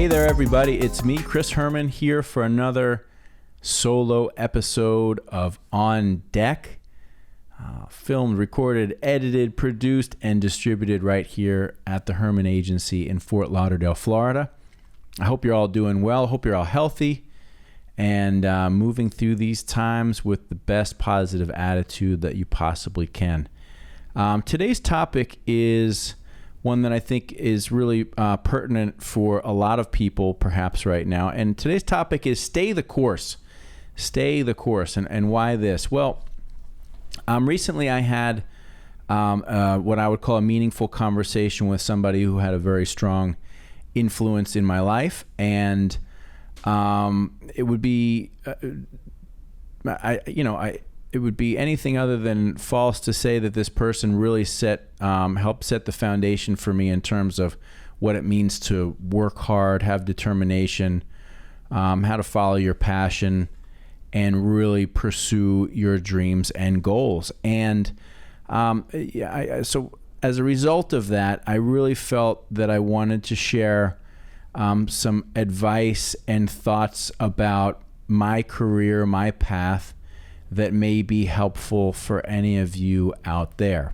Hey there, everybody. It's me, Chris Herman, here for another solo episode of On Deck. Filmed, recorded, edited, produced, and distributed right here at the Herman Agency in Fort Lauderdale, Florida. I hope you're all doing well. Hope you're all healthy and moving through these times with the best positive attitude that you possibly can. Today's topic is one that I think is really pertinent for a lot of people perhaps right now. And today's topic is stay the course. Stay the course. And why this? Well, recently I had what I would call a meaningful conversation with somebody who had a very strong influence in my life. And it would be, it would be anything other than false to say that this person really helped set the foundation for me in terms of what it means to work hard, have determination, how to follow your passion, and really pursue your dreams and goals. And so as a result of that, I really felt that I wanted to share some advice and thoughts about my career, my path, that may be helpful for any of you out there.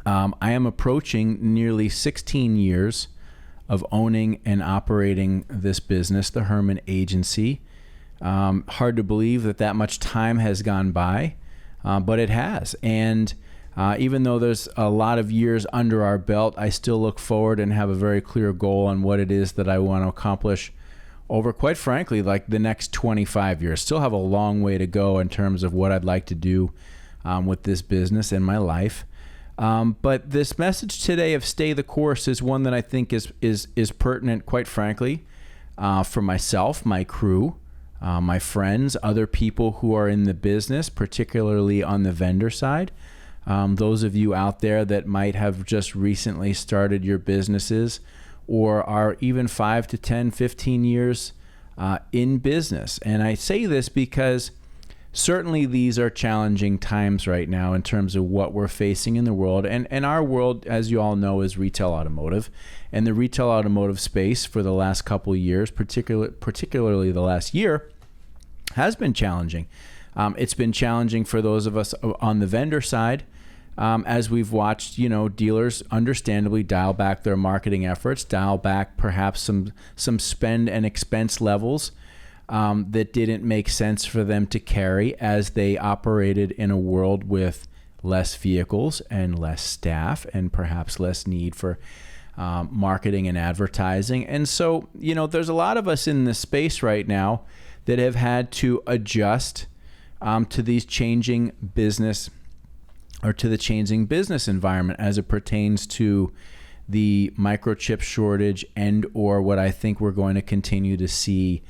I am approaching nearly 16 years of owning and operating this business, the Herman Agency. Hard to believe that much time has gone by, but it has. And even though there's a lot of years under our belt, I still look forward and have a very clear goal on what it is that I want to accomplish over, quite frankly, like the next 25 years. Still have a long way to go in terms of what I'd like to do with this business and my life. But this message today of stay the course is one that I think is pertinent, quite frankly, for myself, my crew, my friends, other people who are in the business, particularly on the vendor side. Those of you out there that might have just recently started your businesses or are even 5 to 10, 15 years in business. And I say this because certainly these are challenging times right now in terms of what we're facing in the world. And our world, as you all know, is retail automotive. And the retail automotive space for the last couple of years, particularly the last year, has been challenging. It's been challenging for those of us on the vendor side, as we've watched, dealers understandably dial back their marketing efforts, dial back perhaps some spend and expense levels that didn't make sense for them to carry as they operated in a world with less vehicles and less staff and perhaps less need for marketing and advertising. And so, there's a lot of us in this space right now that have had to adjust to these changing business environment as it pertains to the microchip shortage and or what I think we're going to continue to see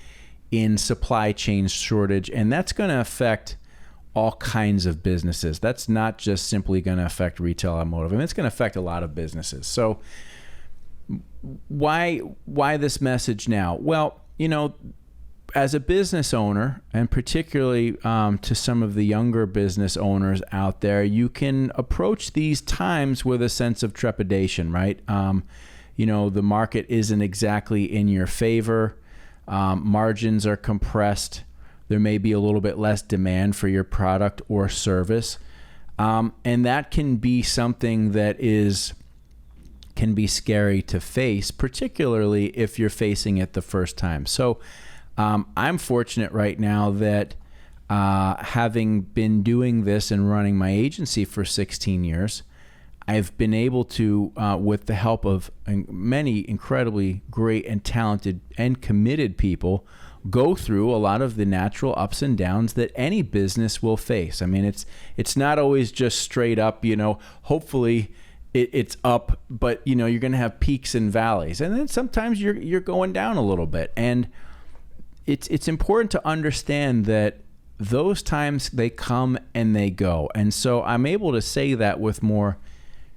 in supply chain shortage. And that's going to affect all kinds of businesses. That's not just simply going to affect retail automotive. I mean, it's going to affect a lot of businesses. So why this message now? Well, as a business owner, and particularly to some of the younger business owners out there, you can approach these times with a sense of trepidation, right? The market isn't exactly in your favor. Margins are compressed. There may be a little bit less demand for your product or service. And that can be something that can be scary to face, particularly if you're facing it the first time. So I'm fortunate right now that having been doing this and running my agency for 16 years, I've been able to, with the help of many incredibly great and talented and committed people, go through a lot of the natural ups and downs that any business will face. I mean, it's not always just straight up, hopefully it's up, but you're going to have peaks and valleys. And then sometimes you're going down a little bit. And it's important to understand that those times, they come and they go. And so I'm able to say that with more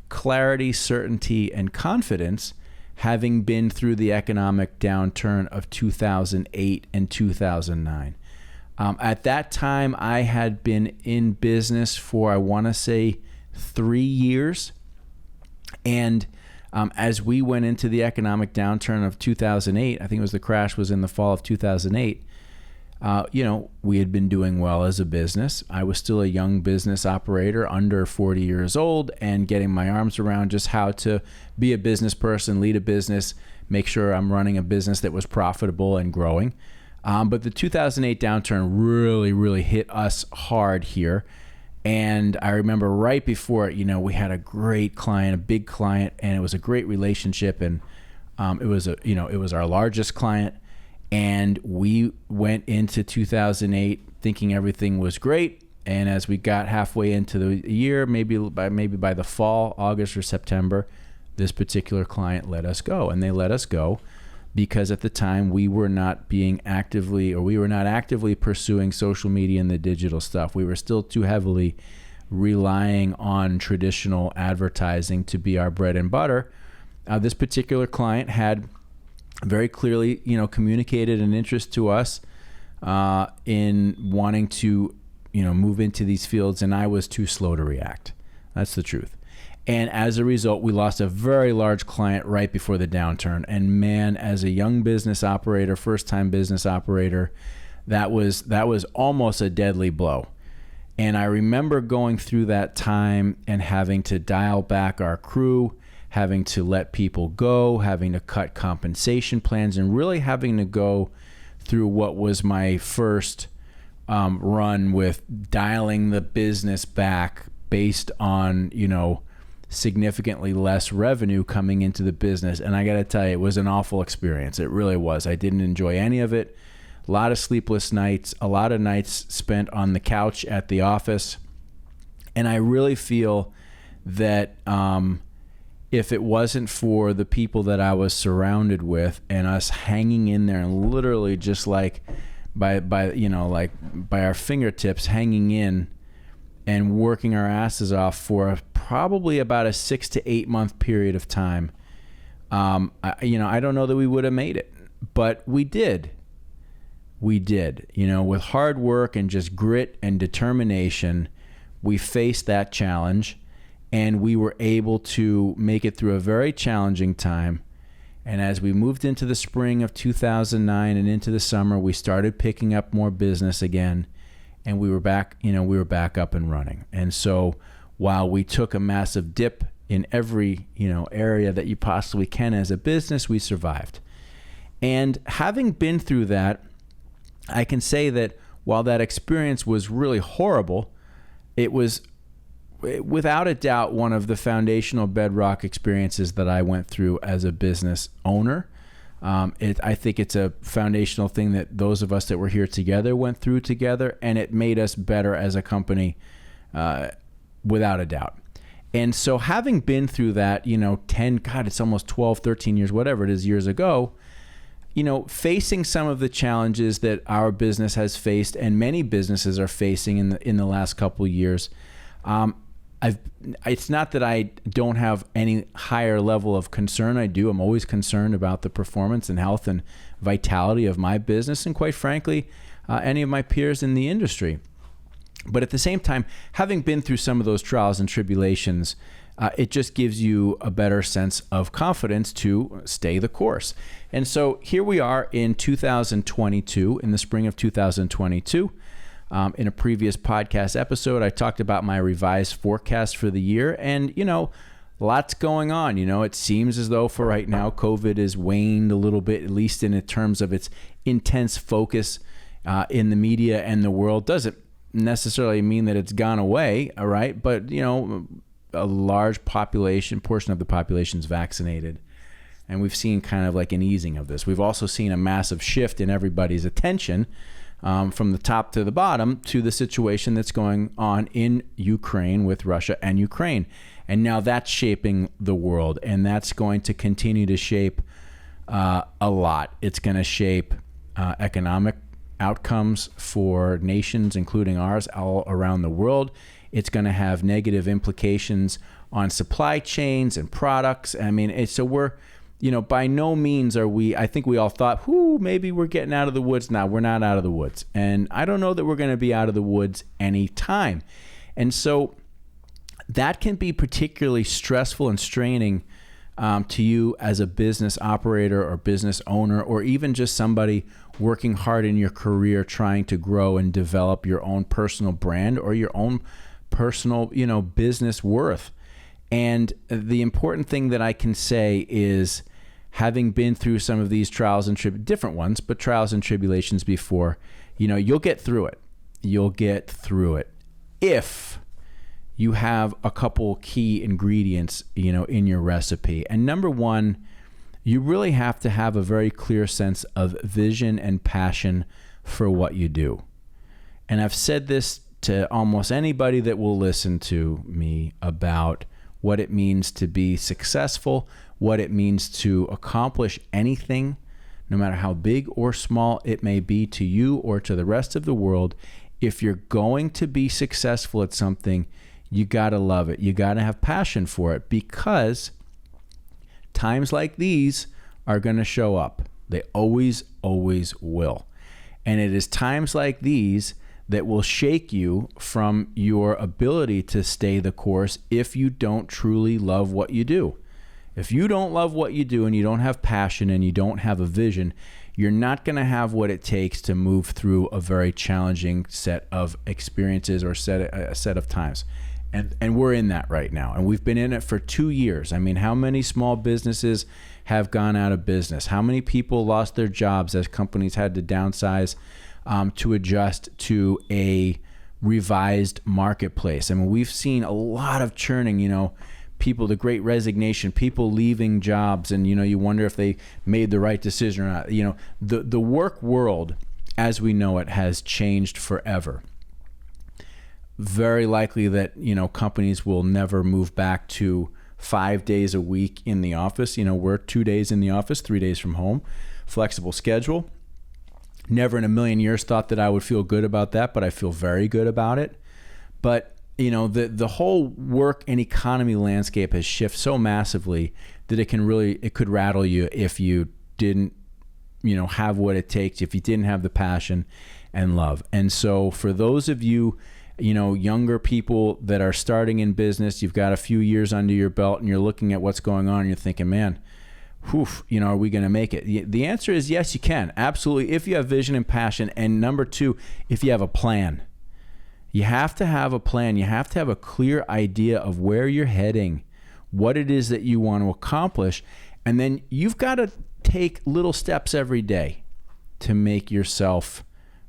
clarity, certainty, and confidence, having been through the economic downturn of 2008 and 2009. At that time, I had been in business for, I want to say, 3 years. And As we went into the economic downturn of 2008, I think it was the crash was in the fall of 2008, we had been doing well as a business. I was still a young business operator, under 40 years old, and getting my arms around just how to be a business person, lead a business, make sure I'm running a business that was profitable and growing. But the 2008 downturn really, really hit us hard here. And I remember right before it, we had a great client, a big client, and it was a great relationship. And it was our largest client. And we went into 2008 thinking everything was great. And as we got halfway into the year, maybe by the fall, August or September, this particular client let us go. And they let us go because at the time we were not actively pursuing social media and the digital stuff. We were still too heavily relying on traditional advertising to be our bread and butter. This particular client had very clearly, communicated an interest to us in wanting to, move into these fields, and I was too slow to react. That's the truth. And as a result, we lost a very large client right before the downturn. And man, as a young business operator, first-time business operator, that was almost a deadly blow. And I remember going through that time and having to dial back our crew, having to let people go, having to cut compensation plans, and really having to go through what was my first run with dialing the business back based on, significantly less revenue coming into the business. And I got to tell you, it was an awful experience. It really was. I didn't enjoy any of it. A lot of sleepless nights, a lot of nights spent on the couch at the office. And I really feel that if it wasn't for the people that I was surrounded with and us hanging in there and literally just like by our fingertips hanging in and working our asses off for probably about a 6 to 8 month period of time, I don't know that we would have made it, but we did. We did, with hard work and just grit and determination, we faced that challenge. And we were able to make it through a very challenging time. And as we moved into the spring of 2009 and into the summer, we started picking up more business again. And we were back, back up and running. And so while we took a massive dip in every, area that you possibly can as a business, we survived. And having been through that, I can say that while that experience was really horrible, it was without a doubt one of the foundational bedrock experiences that I went through as a business owner. I think it's a foundational thing that those of us that were here together went through together, and it made us better as a company without a doubt. And so having been through that, it's almost 12, 13 years, whatever it is, years ago, facing some of the challenges that our business has faced and many businesses are facing in the last couple of years, it's not that I don't have any higher level of concern. I do. I'm always concerned about the performance and health and vitality of my business and, quite frankly, any of my peers in the industry. But at the same time, having been through some of those trials and tribulations, it just gives you a better sense of confidence to stay the course. And so here we are in 2022, in the spring of 2022. In a previous podcast episode, I talked about my revised forecast for the year, and, lots going on. It seems as though for right now, COVID has waned a little bit, at least in terms of its intense focus in the media and the world. Doesn't necessarily mean that it's gone away, all right? But, a large portion of the population is vaccinated. And we've seen kind of like an easing of this. We've also seen a massive shift in everybody's attention from the top to the bottom to the situation that's going on in Ukraine with Russia and Ukraine. And now that's shaping the world, and that's going to continue to shape a lot. It's going to shape economic outcomes for nations, including ours, all around the world. It's going to have negative implications on supply chains and products. I mean, so we're, by no means are we, I think we all thought, maybe we're getting out of the woods. Now we're not out of the woods. And I don't know that we're going to be out of the woods anytime. And so that can be particularly stressful and straining to you as a business operator or business owner, or even just somebody working hard in your career trying to grow and develop your own personal brand or your own personal, business worth. And the important thing that I can say is, having been through some of these trials and different ones, but trials and tribulations before, you'll get through it. You'll get through it if you have a couple key ingredients, in your recipe. And number one, you really have to have a very clear sense of vision and passion for what you do. And I've said this to almost anybody that will listen to me about what it means to be successful, what it means to accomplish anything, no matter how big or small it may be to you or to the rest of the world. If you're going to be successful at something, you got to love it. You got to have passion for it, because times like these are going to show up. They always, always will. And it is times like these that will shake you from your ability to stay the course if you don't truly love what you do. If you don't love what you do and you don't have passion and you don't have a vision, you're not going to have what it takes to move through a very challenging set of experiences or a set of times. And we're in that right now. And we've been in it for 2 years. I mean, how many small businesses have gone out of business? How many people lost their jobs as companies had to downsize to adjust to a revised marketplace? I mean, we've seen a lot of churning, people, the great resignation, people leaving jobs, and, you wonder if they made the right decision or not. The work world as we know it has changed forever. Very likely that, companies will never move back to 5 days a week in the office. We're 2 days in the office, 3 days from home, flexible schedule. Never in a million years thought that I would feel good about that, but I feel very good about it. But, the whole work and economy landscape has shifted so massively that it could rattle you if you didn't, have what it takes, if you didn't have the passion and love. And so for those of you, younger people that are starting in business, you've got a few years under your belt and you're looking at what's going on and you're thinking, man, are we going to make it? The answer is yes, you can. Absolutely. If you have vision and passion. And number two, if you have a plan. You have to have a plan. You have to have a clear idea of where you're heading, what it is that you want to accomplish. And then you've got to take little steps every day to make yourself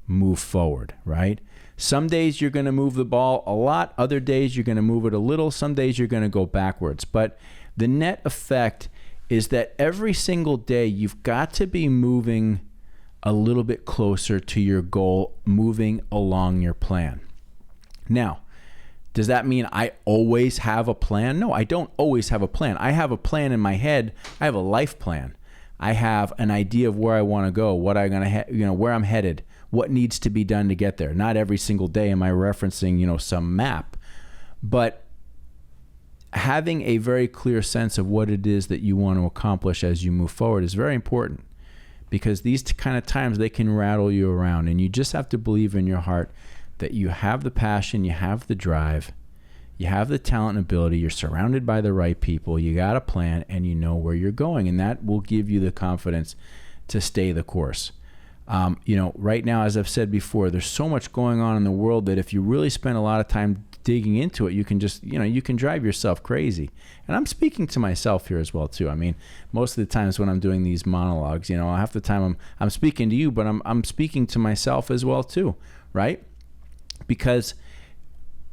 move forward, right? Some days you're going to move the ball a lot. Other days you're going to move it a little. Some days you're going to go backwards. But the net effect is that every single day you've got to be moving a little bit closer to your goal, moving along your plan. Now, does that mean I always have a plan? No, I don't always have a plan. I have a plan in my head. I have a life plan. I have an idea of where I want to go, what I'm going to, where I'm headed, what needs to be done to get there. Not every single day am I referencing, some map, but having a very clear sense of what it is that you want to accomplish as you move forward is very important, because these kind of times, they can rattle you around, and you just have to believe in your heart that you have the passion, you have the drive, you have the talent and ability, you're surrounded by the right people, you got a plan, and you know where you're going, and that will give you the confidence to stay the course. Right now, as I've said before, there's so much going on in the world that if you really spend a lot of time digging into it, you can just, you can drive yourself crazy. And I'm speaking to myself here as well too. I mean, most of the times when I'm doing these monologues, half the time I'm speaking to you, but I'm speaking to myself as well too, right? Because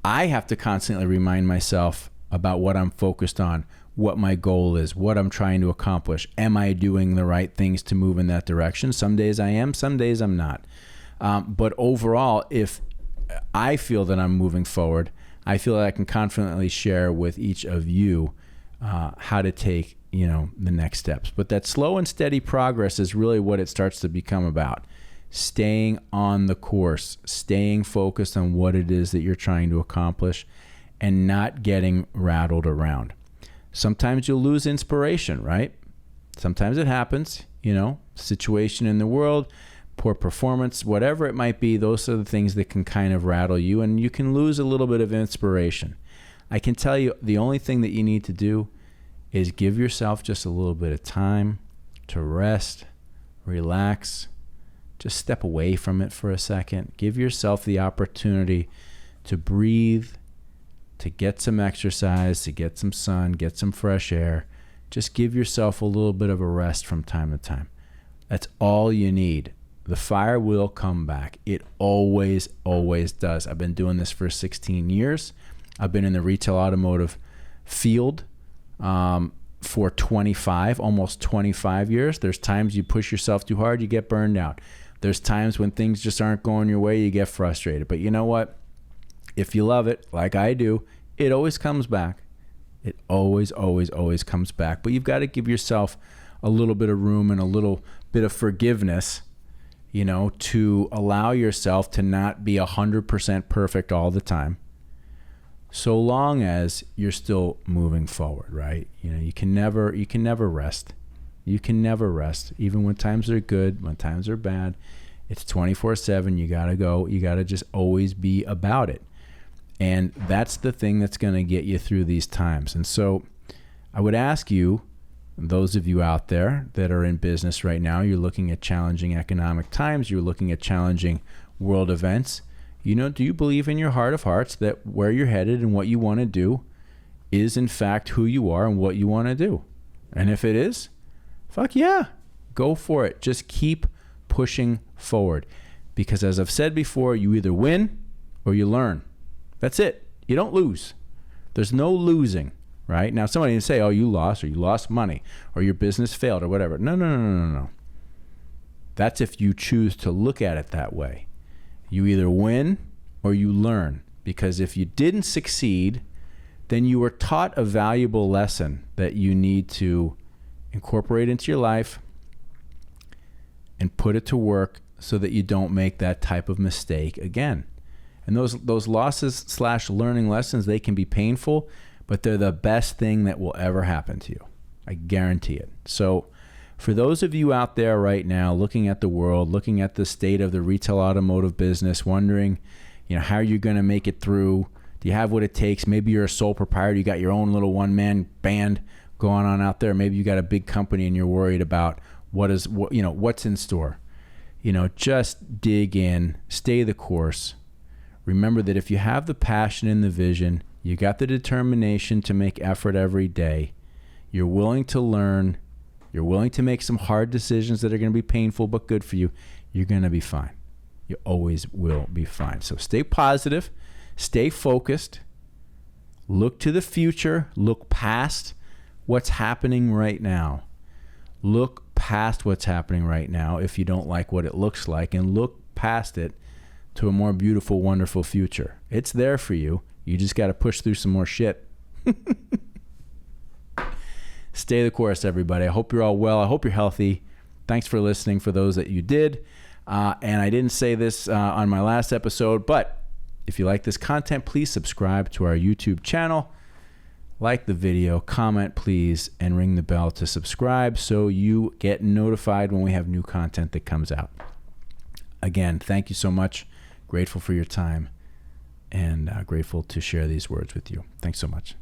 I have to constantly remind myself about what I'm focused on, what my goal is, what I'm trying to accomplish. Am I doing the right things to move in that direction? Some days I am, some days I'm not. But overall, if I feel that I'm moving forward, I feel that I can confidently share with each of you how to take, the next steps. But that slow and steady progress is really what it starts to become about. Staying on the course, staying focused on what it is that you're trying to accomplish, and not getting rattled around. Sometimes you'll lose inspiration, right? Sometimes it happens, situation in the world, poor performance, whatever it might be. Those are the things that can kind of rattle you, and you can lose a little bit of inspiration. I can tell you the only thing that you need to do is give yourself just a little bit of time to rest, relax, just step away from it for a second. Give yourself the opportunity to breathe, to get some exercise, to get some sun, get some fresh air. Just give yourself a little bit of a rest from time to time. That's all you need. The fire will come back. It always, always does. I've been doing this for 16 years. I've been in the retail automotive field for almost 25 years. There's times you push yourself too hard, you get burned out. There's times when things just aren't going your way, you get frustrated. But you know what? If you love it, like I do, it always comes back. It always, always, always comes back. But you've got to give yourself a little bit of room and a little bit of forgiveness, to allow yourself to not be 100% perfect all the time, so long as you're still moving forward, right? You can never rest. You can never rest, even when times are good, when times are bad. It's 24/7. You got to go. You got to just always be about it. And that's the thing that's going to get you through these times. And so I would ask you, those of you out there that are in business right now, you're looking at challenging economic times, you're looking at challenging world events. Do you believe in your heart of hearts that where you're headed and what you want to do is in fact who you are and what you want to do? And if it is, fuck yeah, go for it. Just keep pushing forward. Because as I've said before, you either win or you learn. That's it. You don't lose. There's no losing, right? Now, somebody can say, oh, you lost, or you lost money, or your business failed, or whatever. No. That's if you choose to look at it that way. You either win or you learn. Because if you didn't succeed, then you were taught a valuable lesson that you need to incorporate into your life and put it to work so that you don't make that type of mistake again. And those losses / learning lessons, they can be painful, but they're the best thing that will ever happen to you. I guarantee it. So for those of you out there right now looking at the world, looking at the state of the retail automotive business, wondering, how you're going to make it through, do you have what it takes? Maybe you're a sole proprietor, you got your own little one-man band going on out there. Maybe you got a big company and you're worried about what's in store. Just dig in, stay the course. Remember that if you have the passion and the vision, you got the determination to make effort every day, you're willing to learn, you're willing to make some hard decisions that are going to be painful but good for you, you're going to be fine. You always will be fine. So stay positive, stay focused, look to the future, look past what's happening right now. Look past what's happening right now if you don't like what it looks like, and look past it to a more beautiful, wonderful future. It's there for you. You just got to push through some more shit. Stay the course, everybody. I hope you're all well. I hope you're healthy. Thanks for listening for those that you did. And I didn't say this on my last episode, but if you like this content, please subscribe to our YouTube channel. Like the video, comment please, and ring the bell to subscribe so you get notified when we have new content that comes out. Again, thank you so much. Grateful for your time and grateful to share these words with you. Thanks so much.